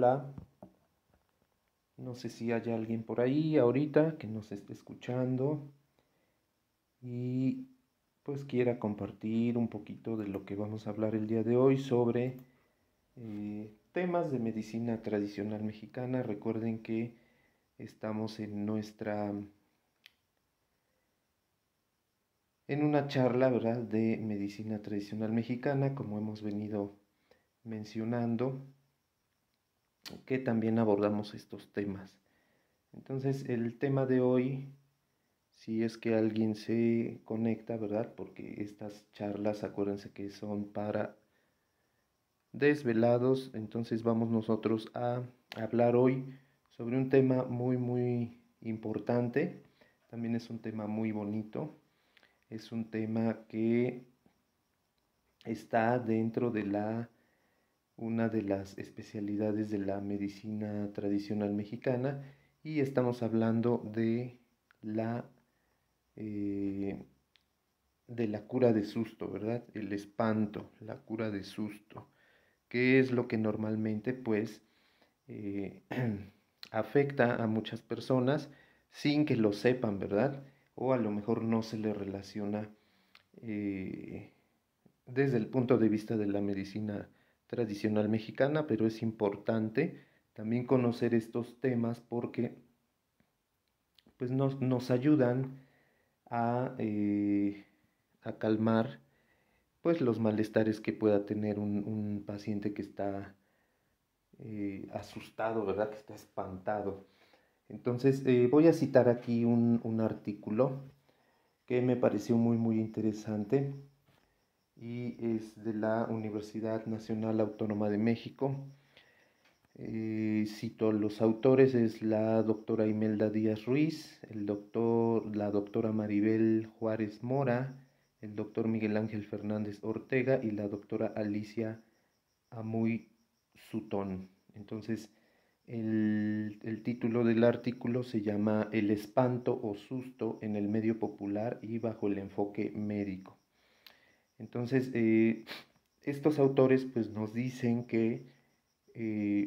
Hola, no sé si hay alguien por ahí ahorita que nos esté escuchando y pues quiera compartir un poquito de lo que vamos a hablar el día de hoy sobre temas de medicina tradicional mexicana. Recuerden que estamos en una charla, ¿verdad?, de medicina tradicional mexicana, como hemos venido mencionando, que también abordamos estos temas. Entonces, el tema de hoy, si es que alguien se conecta, ¿verdad? Porque estas charlas, acuérdense que son para desvelados, entonces vamos nosotros a hablar hoy sobre un tema muy importante. También es un tema muy bonito. Es un tema que está dentro de una de las especialidades de la medicina tradicional mexicana, y estamos hablando la eh, de la cura de susto, ¿verdad? El espanto, la cura de susto, que es lo que normalmente pues eh, afecta a muchas personas sin que lo sepan, ¿verdad? O a lo mejor no se le relaciona eh, desde el punto de vista de la medicina tradicional mexicana, pero es importante también conocer estos temas porque pues nos ayudan a a calmar pues los malestares que pueda tener un paciente que está asustado, ¿verdad? Que está espantado. Entonces, voy a citar aquí un artículo que me pareció muy interesante y es de la Universidad Nacional Autónoma de México. Cito los autores: es la doctora Imelda Díaz Ruiz, la doctora Maribel Juárez Mora, el doctor Miguel Ángel Fernández Ortega y la doctora Alicia Amuy Sutón. Entonces, el título del artículo se llama El espanto o susto en el medio popular y bajo el enfoque médico. Entonces, estos autores pues nos dicen que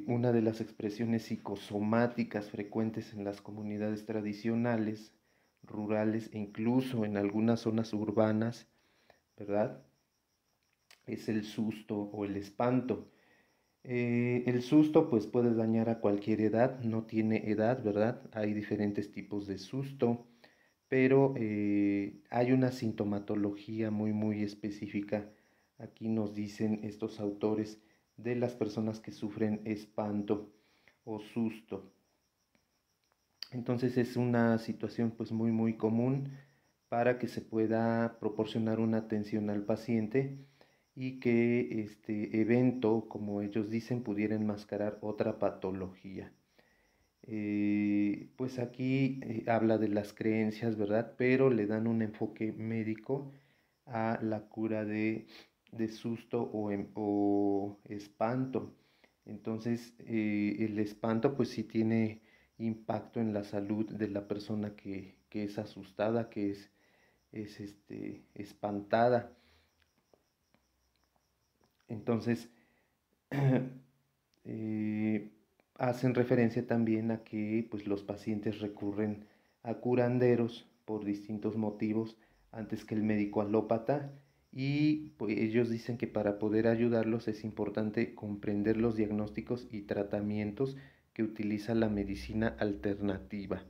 una de las expresiones psicosomáticas frecuentes en las comunidades tradicionales, rurales e incluso en algunas zonas urbanas, ¿verdad?, es el susto o el espanto. El susto pues puede dañar a cualquier edad, no tiene edad, ¿verdad? Hay diferentes tipos de susto, pero hay una sintomatología muy específica. Aquí nos dicen estos autores de las personas que sufren espanto o susto. Entonces es una situación pues muy común para que se pueda proporcionar una atención al paciente y que este evento, como ellos dicen, pudiera enmascarar otra patología. Pues aquí habla de las creencias, ¿verdad? Pero le dan un enfoque médico a la cura de susto o espanto. Entonces, el espanto pues sí tiene impacto en la salud de la persona que es asustada, que es espantada. Entonces, eh, hacen referencia también a que pues, los pacientes recurren a curanderos por distintos motivos antes que el médico alópata, y pues, ellos dicen que para poder ayudarlos es importante comprender los diagnósticos y tratamientos que utiliza la medicina alternativa.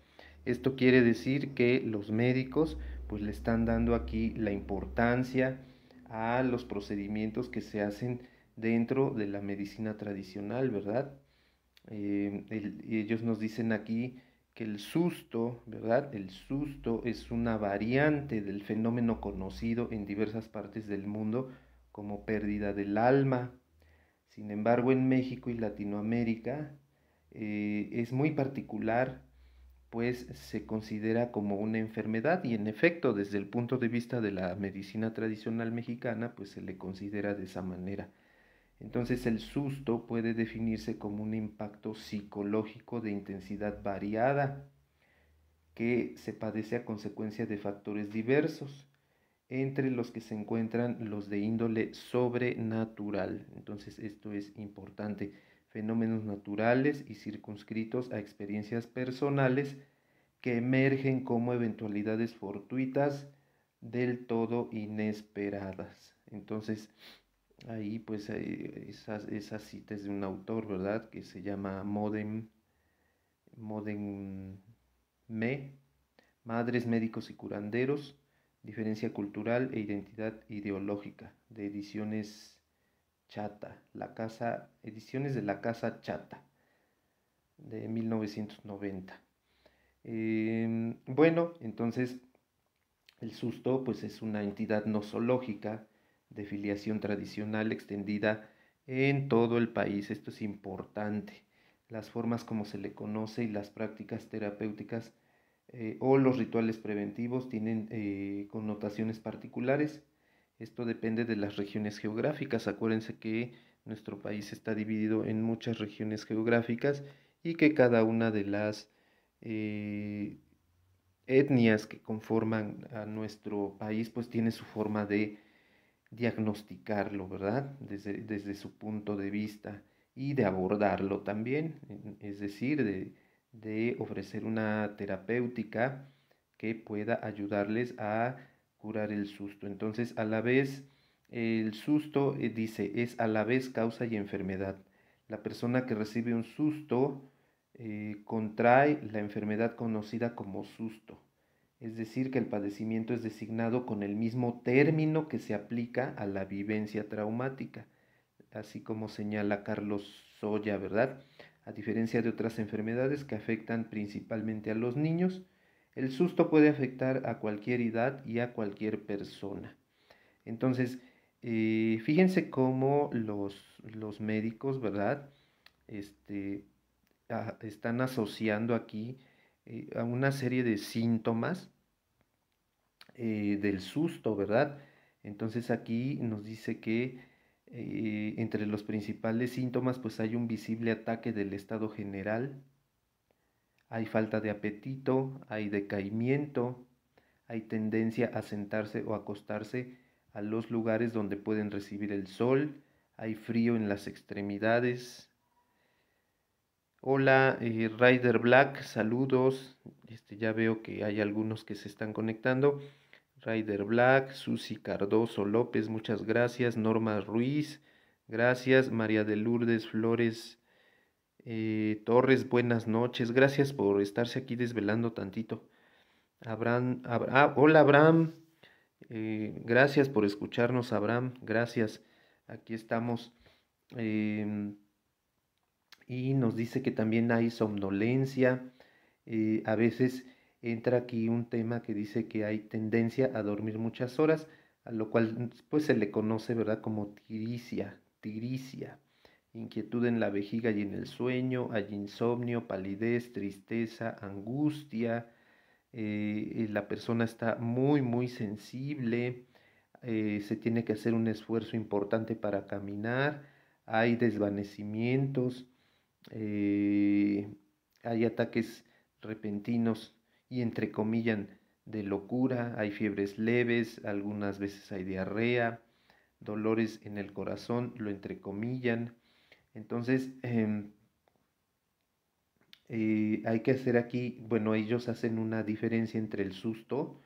Esto quiere decir que los médicos pues le están dando aquí la importancia a los procedimientos que se hacen dentro de la medicina tradicional, ¿verdad? Ellos nos dicen aquí que el susto, ¿verdad? El susto es una variante del fenómeno conocido en diversas partes del mundo como pérdida del alma. Sin embargo, en México y Latinoamérica es muy particular, pues se considera como una enfermedad, y en efecto, desde el punto de vista de la medicina tradicional mexicana, pues se le considera de esa manera. Entonces el susto puede definirse como un impacto psicológico de intensidad variada que se padece a consecuencia de factores diversos, entre los que se encuentran los de índole sobrenatural. Entonces esto es importante. fenómenos naturales y circunscritos a experiencias personales que emergen como eventualidades fortuitas del todo inesperadas. Entonces, ahí pues esas citas de un autor, ¿verdad? Que se llama Me, Madres, Médicos y Curanderos, Diferencia Cultural e Identidad Ideológica, de Ediciones Chata, Ediciones de la Casa Chata, de 1990. Bueno, entonces el susto pues es una entidad nosológica de filiación tradicional extendida en todo el país. Esto es importante. Las formas como se le conoce y las prácticas terapéuticas o los rituales preventivos tienen connotaciones particulares. Esto depende de las regiones geográficas. Acuérdense que nuestro país está dividido en muchas regiones geográficas y que cada una de las etnias que conforman a nuestro país pues tiene su forma de diagnosticarlo, ¿verdad? Desde su punto de vista y de abordarlo también, es decir, de ofrecer una terapéutica que pueda ayudarles a curar el susto. Entonces, a la vez, el susto, dice, es a la vez causa y enfermedad. La persona que recibe un susto contrae la enfermedad conocida como susto. Es decir, que el padecimiento es designado con el mismo término que se aplica a la vivencia traumática, así como señala Carlos Soya, ¿verdad? A diferencia de otras enfermedades que afectan principalmente a los niños, el susto puede afectar a cualquier edad y a cualquier persona. Entonces, fíjense cómo los médicos, ¿verdad? Este, están asociando aquí a una serie de síntomas del susto, ¿verdad? Entonces aquí nos dice que entre los principales síntomas pues hay un visible ataque del estado general, hay falta de apetito, hay decaimiento, hay tendencia a sentarse o acostarse a los lugares donde pueden recibir el sol, hay frío en las extremidades. Hola, Rider Black, saludos. Ya veo que hay algunos que se están conectando. Rider Black, Susi Cardoso López, muchas gracias. Norma Ruiz, gracias. María de Lourdes Flores Torres, buenas noches. Gracias por estarse aquí desvelando tantito. Hola Abraham, gracias por escucharnos, Abraham. Gracias. Aquí estamos. Y nos dice que también hay somnolencia. A veces entra aquí un tema que dice que hay tendencia a dormir muchas horas, a lo cual pues se le conoce, ¿verdad? Como tiricia, inquietud en la vejiga y en el sueño, hay insomnio, palidez, tristeza, angustia, la persona está muy sensible, se tiene que hacer un esfuerzo importante para caminar, hay desvanecimientos, eh, hay ataques repentinos y entrecomillan de locura, hay fiebres leves, algunas veces hay diarrea, dolores en el corazón, lo entrecomillan. Entonces, hay que hacer aquí, bueno, ellos hacen una diferencia entre el susto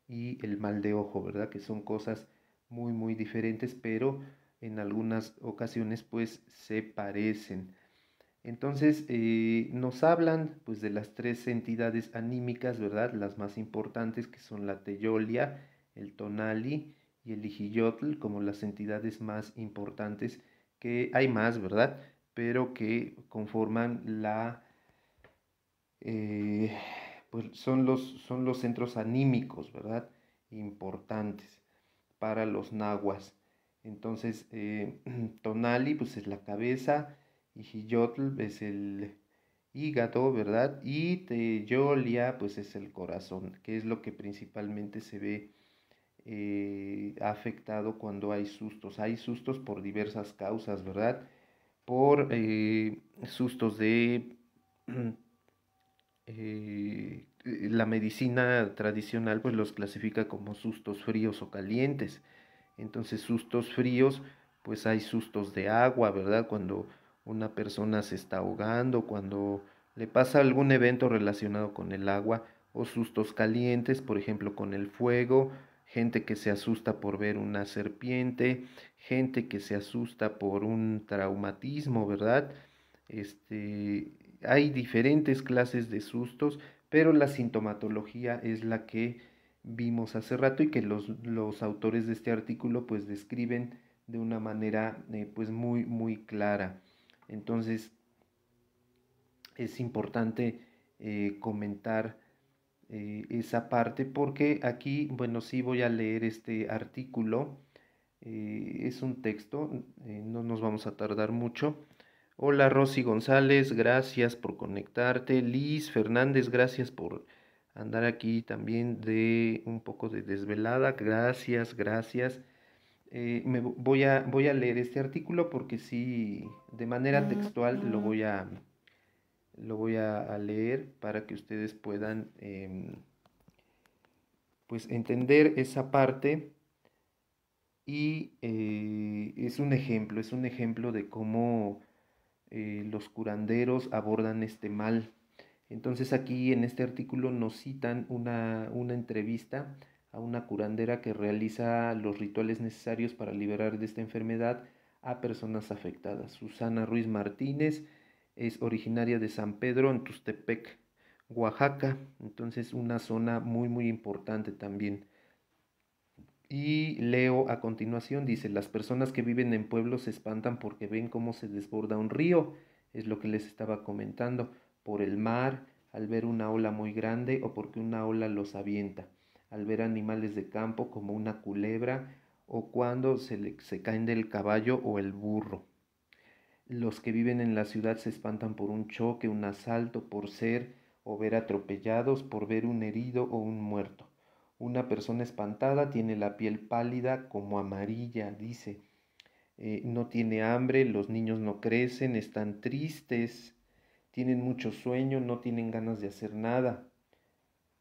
y el mal de ojo, ¿verdad? Que son cosas muy diferentes, pero en algunas ocasiones pues se parecen. Entonces, nos hablan pues de las tres entidades anímicas, ¿verdad? Las más importantes que son la Teyolia, el Tonali y el Ijiyotl como las entidades más importantes, que hay más, ¿verdad? Pero que conforman eh, pues son los centros anímicos, ¿verdad? Importantes para los nahuas. Entonces, Tonali pues es la cabeza, Ijiyotl es el hígado, ¿verdad? Y Teyolia pues es el corazón, que es lo que principalmente se ve afectado cuando hay sustos. Hay sustos por diversas causas, ¿verdad? Por sustos de la medicina tradicional pues los clasifica como sustos fríos o calientes. Entonces sustos fríos, pues hay sustos de agua, ¿verdad? Cuando una persona se está ahogando, cuando le pasa algún evento relacionado con el agua, o sustos calientes, por ejemplo, con el fuego, gente que se asusta por ver una serpiente, gente que se asusta por un traumatismo, ¿verdad? Este, hay diferentes clases de sustos, pero la sintomatología es la que vimos hace rato y que los autores de este artículo pues describen de una manera pues muy clara. Entonces es importante comentar esa parte porque aquí, bueno, sí voy a leer este artículo. Es un texto, no nos vamos a tardar mucho. Hola Rosy González, gracias por conectarte. Liz Fernández, gracias por andar aquí también de un poco de desvelada. Gracias, gracias. Voy a leer este artículo porque sí, de manera textual lo voy a leer para que ustedes puedan pues entender esa parte y es un ejemplo de cómo los curanderos abordan este mal. Entonces aquí en este artículo nos citan una entrevista a una curandera que realiza los rituales necesarios para liberar de esta enfermedad a personas afectadas. Susana Ruiz Martínez es originaria de San Pedro en Tustepec, Oaxaca, entonces una zona muy importante también. Y leo a continuación, dice, las personas que viven en pueblos se espantan porque ven cómo se desborda un río, es lo que les estaba comentando, por el mar, al ver una ola muy grande o porque una ola los avienta, al ver animales de campo como una culebra o cuando se caen del caballo o el burro. Los que viven en la ciudad se espantan por un choque, un asalto, por ser o ver atropellados, por ver un herido o un muerto. Una persona espantada tiene la piel pálida como amarilla, dice. No tiene hambre, los niños no crecen, están tristes, tienen mucho sueño, no tienen ganas de hacer nada.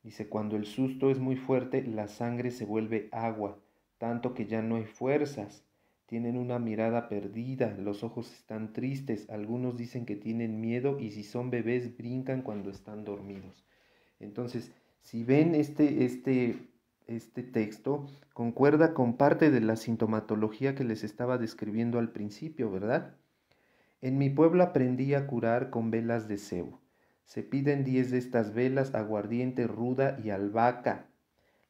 Dice, cuando el susto es muy fuerte, la sangre se vuelve agua, tanto que ya no hay fuerzas. Tienen una mirada perdida, los ojos están tristes, algunos dicen que tienen miedo y si son bebés brincan cuando están dormidos. Entonces, si ven este texto, concuerda con parte de la sintomatología que les estaba describiendo al principio, ¿verdad? En mi pueblo aprendí a curar con velas de cebo. Se piden 10 de estas velas, aguardiente, ruda y albahaca.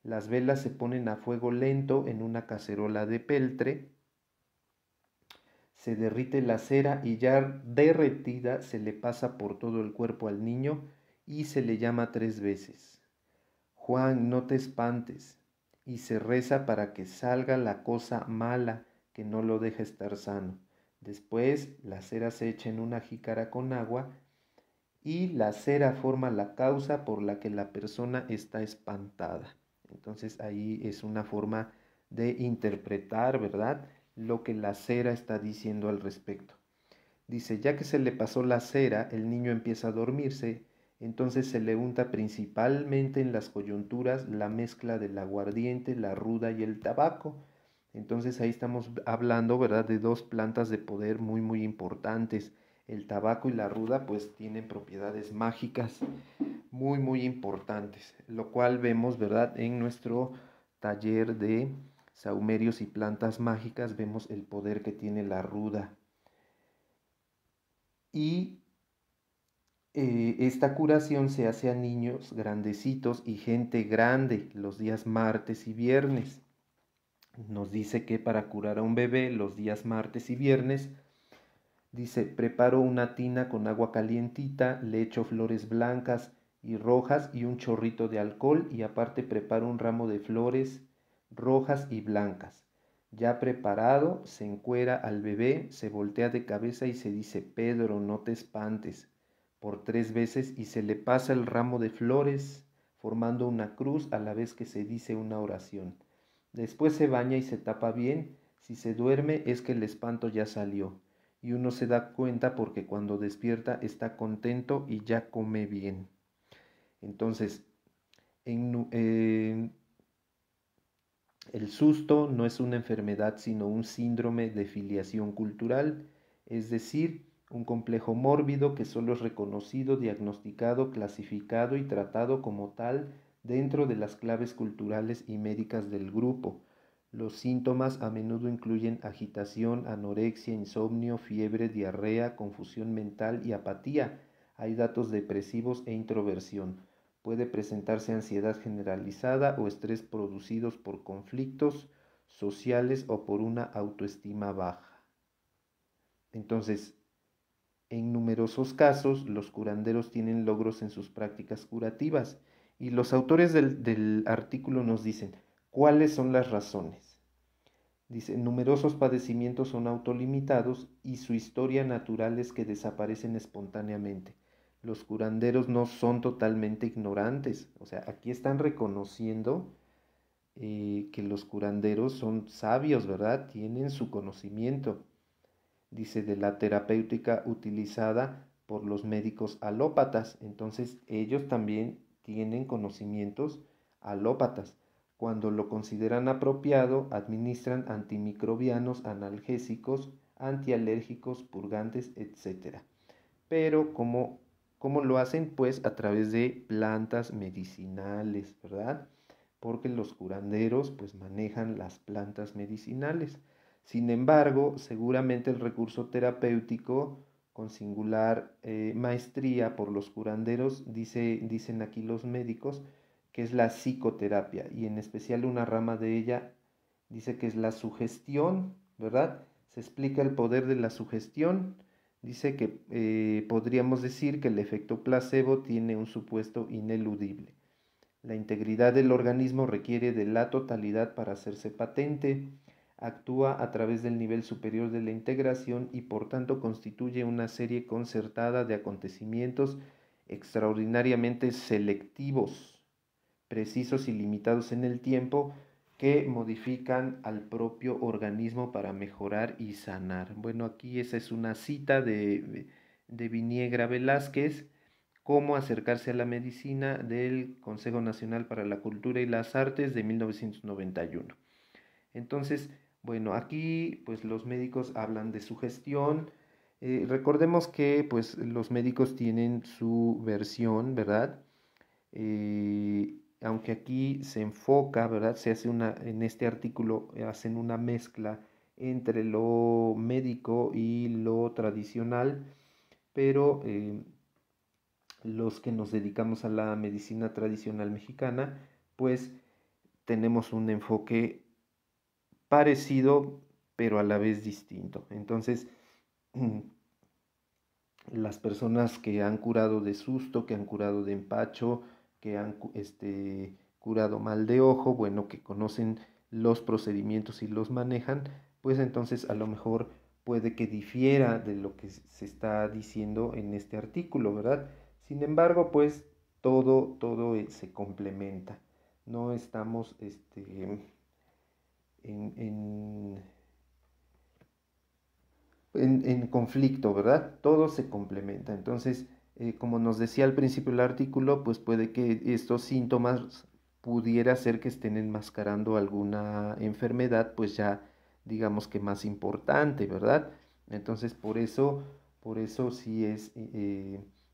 Las velas se ponen a fuego lento en una cacerola de peltre. Se derrite la cera y ya derretida se le pasa por todo el cuerpo al niño y se le llama 3 veces. Juan, no te espantes. Y se reza para que salga la cosa mala que no lo deja estar sano. Después la cera se echa en una jícara con agua y la cera forma la causa por la que la persona está espantada. Entonces ahí es una forma de interpretar, ¿verdad? Lo que la cera está diciendo al respecto. Dice, ya que se le pasó la cera, el niño empieza a dormirse, entonces se le unta principalmente en las coyunturas la mezcla del aguardiente, la ruda y el tabaco. Entonces ahí estamos hablando, ¿verdad?, de dos plantas de poder muy importantes. El tabaco y la ruda pues tienen propiedades mágicas muy importantes, lo cual vemos, ¿verdad?, en nuestro taller de sahumerios y plantas mágicas, vemos el poder que tiene la ruda. Y esta curación se hace a niños grandecitos y gente grande los días martes y viernes. Nos dice que para curar a un bebé los días martes y viernes, dice, preparo una tina con agua calientita, le echo flores blancas y rojas y un chorrito de alcohol y aparte preparo un ramo de flores rojas y blancas. Ya preparado, se encuera al bebé, se voltea de cabeza y se dice, Pedro, no te espantes, por 3 veces y se le pasa el ramo de flores formando una cruz a la vez que se dice una oración. Después se baña y se tapa bien, si se duerme es que el espanto ya salió y uno se da cuenta porque cuando despierta está contento y ya come bien. Entonces, el susto no es una enfermedad, sino un síndrome de filiación cultural, es decir, un complejo mórbido que solo es reconocido, diagnosticado, clasificado y tratado como tal dentro de las claves culturales y médicas del grupo. Los síntomas a menudo incluyen agitación, anorexia, insomnio, fiebre, diarrea, confusión mental y apatía. Hay datos depresivos e introversión. Puede presentarse ansiedad generalizada o estrés producidos por conflictos sociales o por una autoestima baja. Entonces, en numerosos casos, los curanderos tienen logros en sus prácticas curativas y los autores del artículo nos dicen cuáles son las razones. Dice, numerosos padecimientos son autolimitados y su historia natural es que desaparecen espontáneamente. Los curanderos no son totalmente ignorantes, o sea, aquí están reconociendo que los curanderos son sabios, ¿verdad? Tienen su conocimiento, dice, de la terapéutica utilizada por los médicos alópatas. Entonces, ellos también tienen conocimientos alópatas. Cuando lo consideran apropiado, administran antimicrobianos, analgésicos, antialérgicos, purgantes, etc. Pero, ¿cómo lo hacen? Pues a través de plantas medicinales, ¿verdad? Porque los curanderos pues manejan las plantas medicinales. Sin embargo, seguramente el recurso terapéutico con singular maestría por los curanderos, dicen aquí los médicos, que es la psicoterapia, y en especial una rama de ella dice que es la sugestión, ¿verdad? Se explica el poder de la sugestión. Dice que podríamos decir que el efecto placebo tiene un supuesto ineludible. La integridad del organismo requiere de la totalidad para hacerse patente, actúa a través del nivel superior de la integración y por tanto constituye una serie concertada de acontecimientos extraordinariamente selectivos, precisos y limitados en el tiempo, que modifican al propio organismo para mejorar y sanar. Bueno, aquí esa es una cita de Viniegra Velázquez, Cómo acercarse a la medicina, del Consejo Nacional para la Cultura y las Artes, de 1991. Entonces, bueno, aquí pues los médicos hablan de sugestión. Recordemos que pues los médicos tienen su versión, ¿verdad? Aunque aquí se enfoca, ¿verdad? Se hace en este artículo hacen una mezcla entre lo médico y lo tradicional, pero los que nos dedicamos a la medicina tradicional mexicana, pues tenemos un enfoque parecido, pero a la vez distinto. Entonces, las personas que han curado de susto, que han curado de empacho, que han curado mal de ojo, bueno, que conocen los procedimientos y los manejan, pues entonces a lo mejor puede que difiera de lo que se está diciendo en este artículo, ¿verdad? Sin embargo, pues todo se complementa. No estamos en, en conflicto, ¿verdad? Todo se complementa. Entonces, como nos decía al principio el artículo, pues puede que estos síntomas pudiera ser que estén enmascarando alguna enfermedad, pues ya digamos que más importante, ¿verdad? Entonces, por eso sí es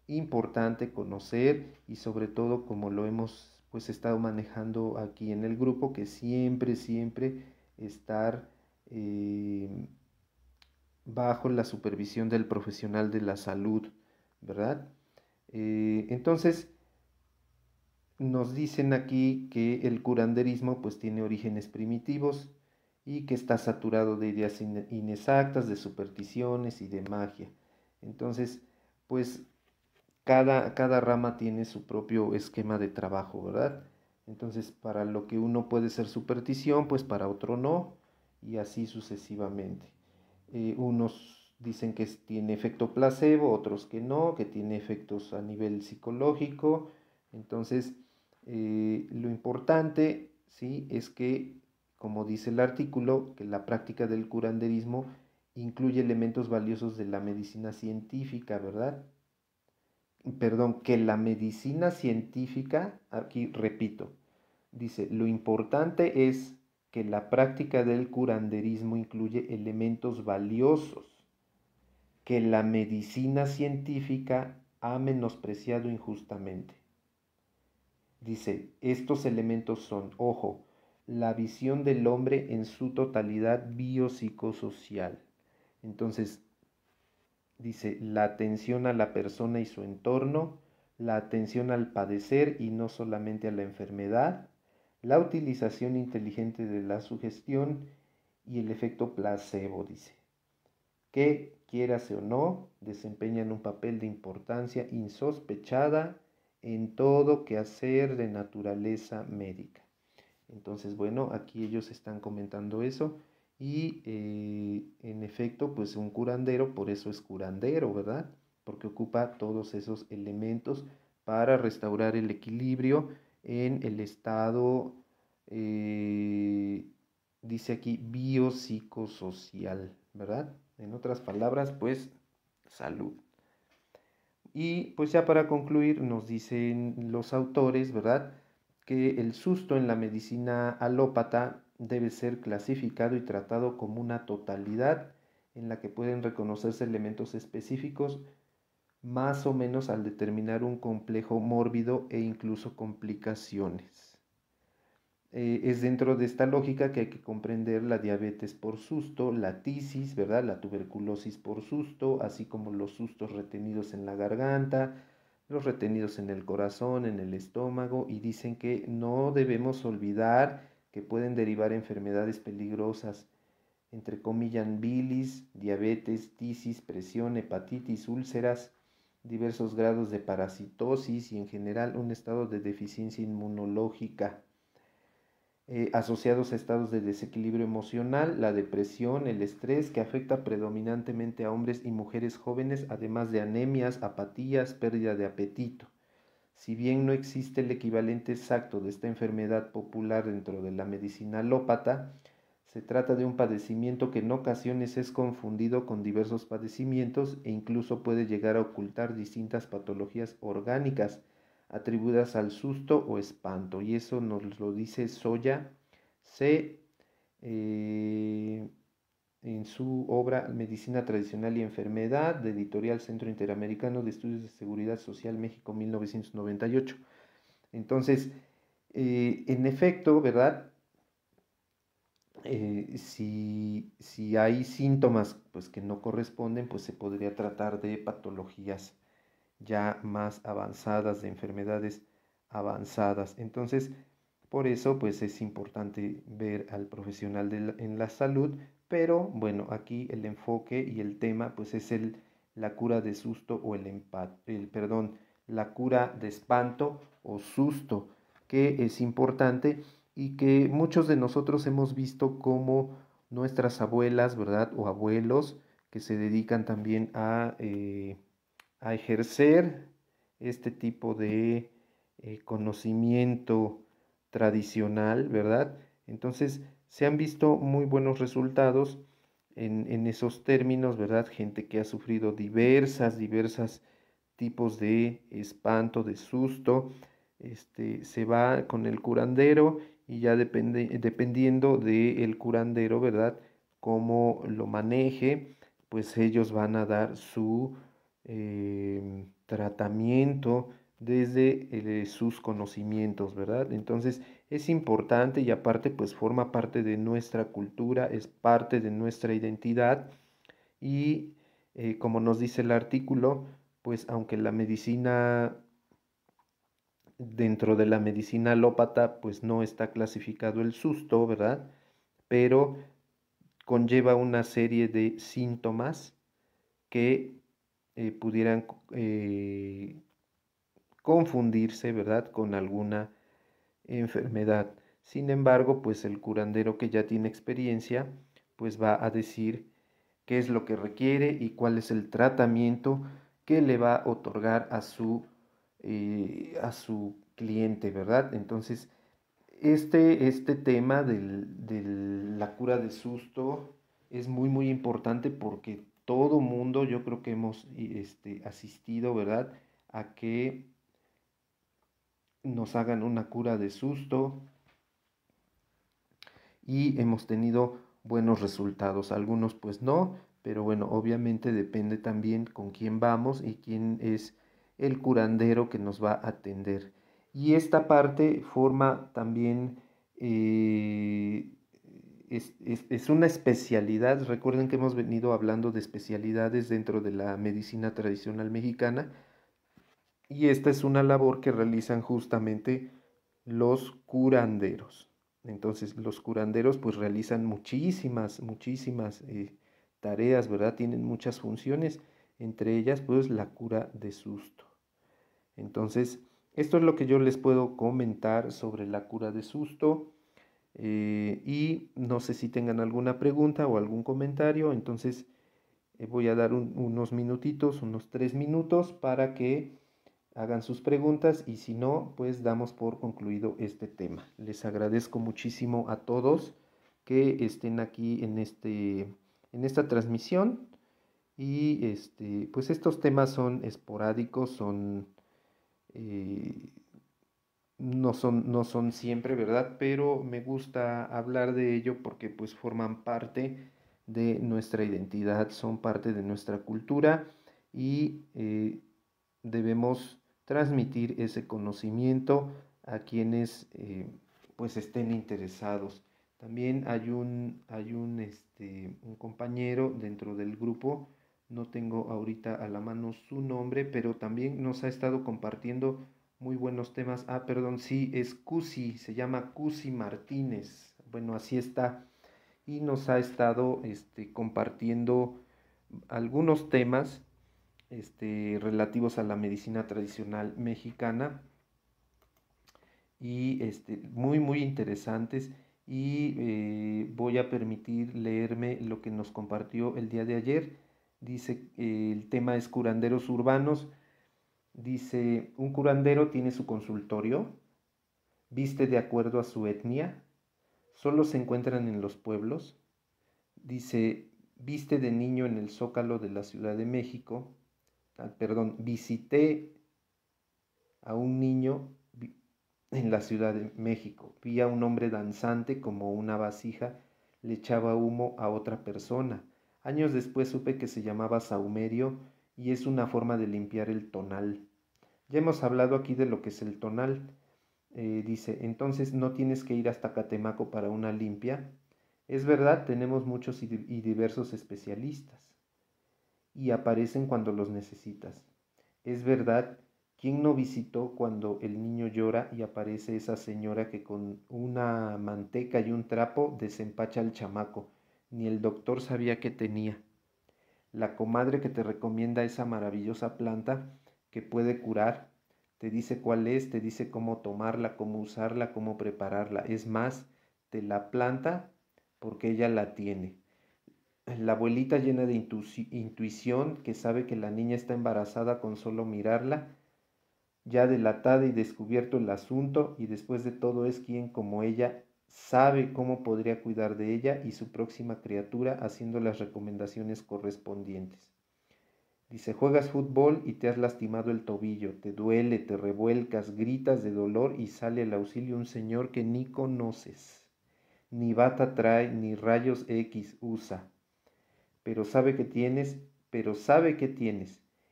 importante conocer y sobre todo como lo hemos pues estado manejando aquí en el grupo, que siempre estar bajo la supervisión del profesional de la salud, ¿verdad? Entonces, nos dicen aquí que el curanderismo pues tiene orígenes primitivos y que está saturado de ideas inexactas, de supersticiones y de magia. Entonces, pues cada rama tiene su propio esquema de trabajo, ¿verdad? Entonces, para lo que uno puede ser superstición, pues para otro no, y así sucesivamente. Unos dicen que tiene efecto placebo, otros que no, que tiene efectos a nivel psicológico. Entonces, lo importante, ¿sí?, es que, como dice el artículo, que la práctica del curanderismo incluye elementos valiosos de la medicina científica, ¿verdad? Perdón, que la medicina científica, aquí repito, dice, lo importante es que la práctica del curanderismo incluye elementos valiosos que la medicina científica ha menospreciado injustamente. Dice, estos elementos son, ojo, la visión del hombre en su totalidad biopsicosocial. Entonces, dice, la atención a la persona y su entorno, la atención al padecer y no solamente a la enfermedad, la utilización inteligente de la sugestión y el efecto placebo, dice, que, quierase o no, desempeñan un papel de importancia insospechada en todo quehacer de naturaleza médica. Entonces, bueno, aquí ellos están comentando eso y en efecto, pues un curandero, por eso es curandero, ¿verdad? Porque ocupa todos esos elementos para restaurar el equilibrio en el estado, dice aquí, biopsicosocial, ¿verdad? En otras palabras, pues salud. Y pues ya para concluir, nos dicen los autores, ¿verdad?, que el susto en la medicina alópata debe ser clasificado y tratado como una totalidad en la que pueden reconocerse elementos específicos más o menos al determinar un complejo mórbido e incluso complicaciones. Es dentro de esta lógica que hay que comprender la diabetes por susto, la tisis, ¿verdad?, la tuberculosis por susto, así como los sustos retenidos en la garganta, los retenidos en el corazón, en el estómago, y dicen que no debemos olvidar que pueden derivar enfermedades peligrosas, entre comillas, bilis, diabetes, tisis, presión, hepatitis, úlceras, diversos grados de parasitosis y en general un estado de deficiencia inmunológica. Asociados a estados de desequilibrio emocional, la depresión, el estrés, que afecta predominantemente a hombres y mujeres jóvenes, además de anemias, apatías, pérdida de apetito. Si bien no existe el equivalente exacto de esta enfermedad popular dentro de la medicina alópata, se trata de un padecimiento que en ocasiones es confundido con diversos padecimientos e incluso puede llegar a ocultar distintas patologías orgánicas atribuidas al susto o espanto. Y eso nos lo dice Soya C. En su obra Medicina Tradicional y Enfermedad, de Editorial Centro Interamericano de Estudios de Seguridad Social, México, 1998. Entonces, en efecto, ¿verdad? Si hay síntomas pues, que no corresponden, pues se podría tratar de patologías ya más avanzadas, de enfermedades avanzadas. Entonces, por eso pues es importante ver al profesional en la salud, pero bueno, aquí el enfoque y el tema pues es la cura de susto o la cura de espanto o susto, que es importante y que muchos de nosotros hemos visto como nuestras abuelas, ¿verdad? O abuelos que se dedican también a ejercer este tipo de conocimiento tradicional, ¿verdad? Entonces, se han visto muy buenos resultados en esos términos, ¿verdad? Gente que ha sufrido diversas tipos de espanto, de susto, se va con el curandero y ya dependiendo del curandero, ¿verdad? Cómo lo maneje, pues ellos van a dar su tratamiento desde sus conocimientos, ¿verdad? Entonces es importante y aparte pues forma parte de nuestra cultura, es parte de nuestra identidad y como nos dice el artículo, pues aunque la medicina, dentro de la medicina alópata, pues no está clasificado el susto, ¿verdad? Pero conlleva una serie de síntomas que pudieran confundirse, ¿verdad?, con alguna enfermedad. Sin embargo, pues el curandero que ya tiene experiencia, pues va a decir qué es lo que requiere y cuál es el tratamiento que le va a otorgar a su cliente, ¿verdad? Entonces, este tema de la cura de susto es muy importante porque todo mundo, yo creo que hemos asistido, ¿verdad?, a que nos hagan una cura de susto y hemos tenido buenos resultados. Algunos pues no, pero bueno, obviamente depende también con quién vamos y quién es el curandero que nos va a atender. Y esta parte forma también, es una especialidad. Recuerden que hemos venido hablando de especialidades dentro de la medicina tradicional mexicana, y esta es una labor que realizan justamente los curanderos. Entonces, los curanderos pues realizan muchísimas tareas, ¿verdad? Tienen muchas funciones, entre ellas pues la cura de susto. Entonces, esto es lo que yo les puedo comentar sobre la cura de susto. Y no sé si tengan alguna pregunta o algún comentario. Entonces, voy a dar unos minutitos, unos 3 minutos para que hagan sus preguntas, y si no, pues damos por concluido este tema. Les agradezco muchísimo a todos que estén aquí en esta transmisión, y pues estos temas son esporádicos, eh, no son siempre, ¿verdad? Pero me gusta hablar de ello porque pues forman parte de nuestra identidad, son parte de nuestra cultura, y debemos transmitir ese conocimiento a quienes pues estén interesados. También hay un compañero dentro del grupo, no tengo ahorita a la mano su nombre, pero también nos ha estado compartiendo muy buenos temas. Ah, perdón, sí, es Cusi, se llama Cusi Martínez. Bueno, así está. Y nos ha estado compartiendo algunos temas relativos a la medicina tradicional mexicana, y muy interesantes. Y voy a permitir leerme lo que nos compartió el día de ayer. Dice, el tema es curanderos urbanos. Dice: un curandero tiene su consultorio, viste de acuerdo a su etnia, solo se encuentran en los pueblos. Dice: viste de niño en el Zócalo de la Ciudad de México. Perdón, visité a un niño en la Ciudad de México. Vi a un hombre danzante como una vasija le echaba humo a otra persona. Años después supe que se llamaba saumerio, y es una forma de limpiar el tonal. Ya hemos hablado aquí de lo que es el tonal. Dice: entonces no tienes que ir hasta Catemaco para una limpia. Es verdad, tenemos muchos y diversos especialistas, y aparecen cuando los necesitas. Es verdad, ¿quién no visitó cuando el niño llora y aparece esa señora que con una manteca y un trapo desempacha al chamaco? Ni el doctor sabía que tenía. La comadre que te recomienda esa maravillosa planta que puede curar, te dice cuál es, te dice cómo tomarla, cómo usarla, cómo prepararla. Es más, te la planta porque ella la tiene. La abuelita llena de intuición, que sabe que la niña está embarazada con solo mirarla, ya delatada y descubierto el asunto, y después de todo es quien, como ella, sabe cómo podría cuidar de ella y su próxima criatura, haciendo las recomendaciones correspondientes. Dice: juegas fútbol y te has lastimado el tobillo, te duele, te revuelcas, gritas de dolor, y sale al auxilio un señor que ni conoces. Ni bata trae, ni rayos X usa, pero sabe que tienes,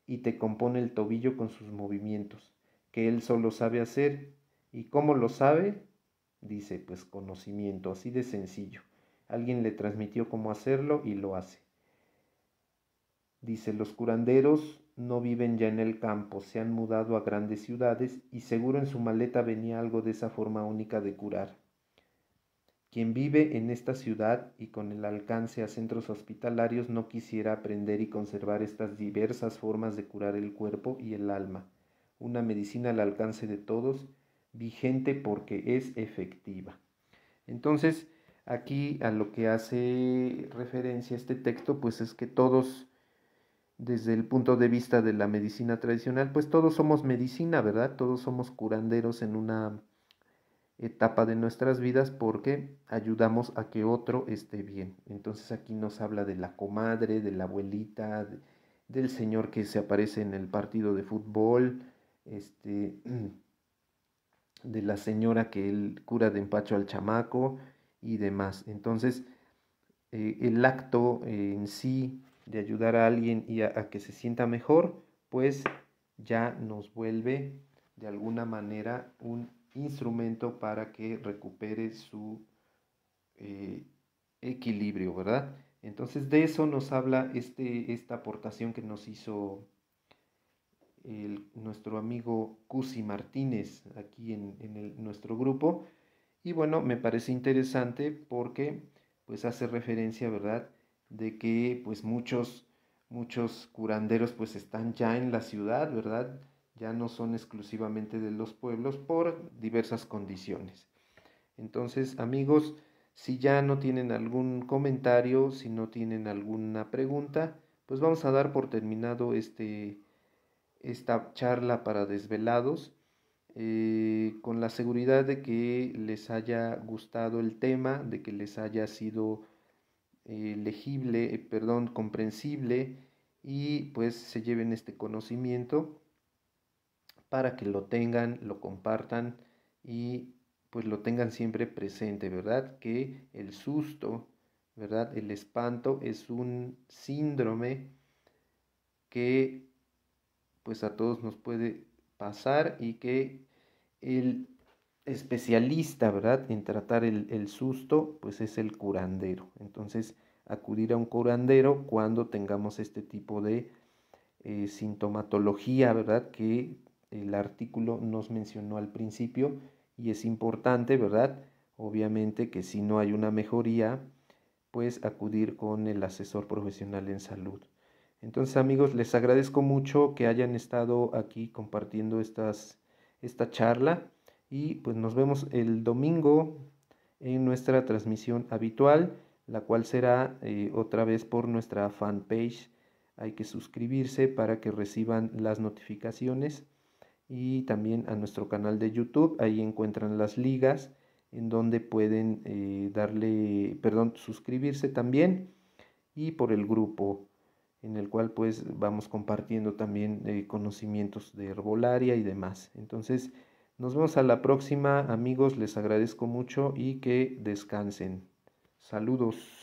y te compone el tobillo con sus movimientos, que él solo sabe hacer. ¿Y cómo lo sabe? Dice: pues conocimiento, así de sencillo. Alguien le transmitió cómo hacerlo y lo hace. Dice: los curanderos no viven ya en el campo, se han mudado a grandes ciudades, y seguro en su maleta venía algo de esa forma única de curar. Quien vive en esta ciudad y con el alcance a centros hospitalarios no quisiera aprender y conservar estas diversas formas de curar el cuerpo y el alma. Una medicina al alcance de todos, vigente porque es efectiva. Entonces, aquí a lo que hace referencia este texto, pues es que todos, desde el punto de vista de la medicina tradicional, pues todos somos medicina, ¿verdad? Todos somos curanderos en una etapa de nuestras vidas, porque ayudamos a que otro esté bien. Entonces aquí nos habla de la comadre, de la abuelita, del señor que se aparece en el partido de fútbol, de la señora que él cura de empacho al chamaco y demás. Entonces, el acto en sí de ayudar a alguien y a que se sienta mejor, pues ya nos vuelve de alguna manera un instrumento para que recupere su equilibrio, ¿verdad? Entonces de eso nos habla esta aportación que nos hizo nuestro amigo Cusi Martínez aquí en nuestro grupo. Y bueno, me parece interesante porque pues hace referencia, ¿verdad? De que pues muchos curanderos pues están ya en la ciudad, ¿verdad? Ya no son exclusivamente de los pueblos por diversas condiciones. Entonces, amigos, si ya no tienen algún comentario, si no tienen alguna pregunta, pues vamos a dar por terminado esta charla para desvelados, con la seguridad de que les haya gustado el tema, de que les haya sido legible, perdón, comprensible, y pues se lleven este conocimiento para que lo tengan, lo compartan y pues lo tengan siempre presente, ¿verdad? Que el susto, ¿verdad? El espanto es un síndrome que pues a todos nos puede pasar y que el especialista, ¿verdad? En tratar el susto, pues es el curandero. Entonces, acudir a un curandero cuando tengamos este tipo de sintomatología, ¿verdad? Que el artículo nos mencionó al principio y es importante, ¿verdad? Obviamente que si no hay una mejoría, pues acudir con el asesor profesional en salud. Entonces, amigos, les agradezco mucho que hayan estado aquí compartiendo esta charla y pues nos vemos el domingo en nuestra transmisión habitual, la cual será otra vez por nuestra fanpage. Hay que suscribirse para que reciban las notificaciones y también a nuestro canal de YouTube. Ahí encuentran las ligas en donde pueden suscribirse también, y por el grupo en el cual pues vamos compartiendo también conocimientos de herbolaria y demás. Entonces, nos vemos a la próxima, amigos, les agradezco mucho y que descansen. Saludos.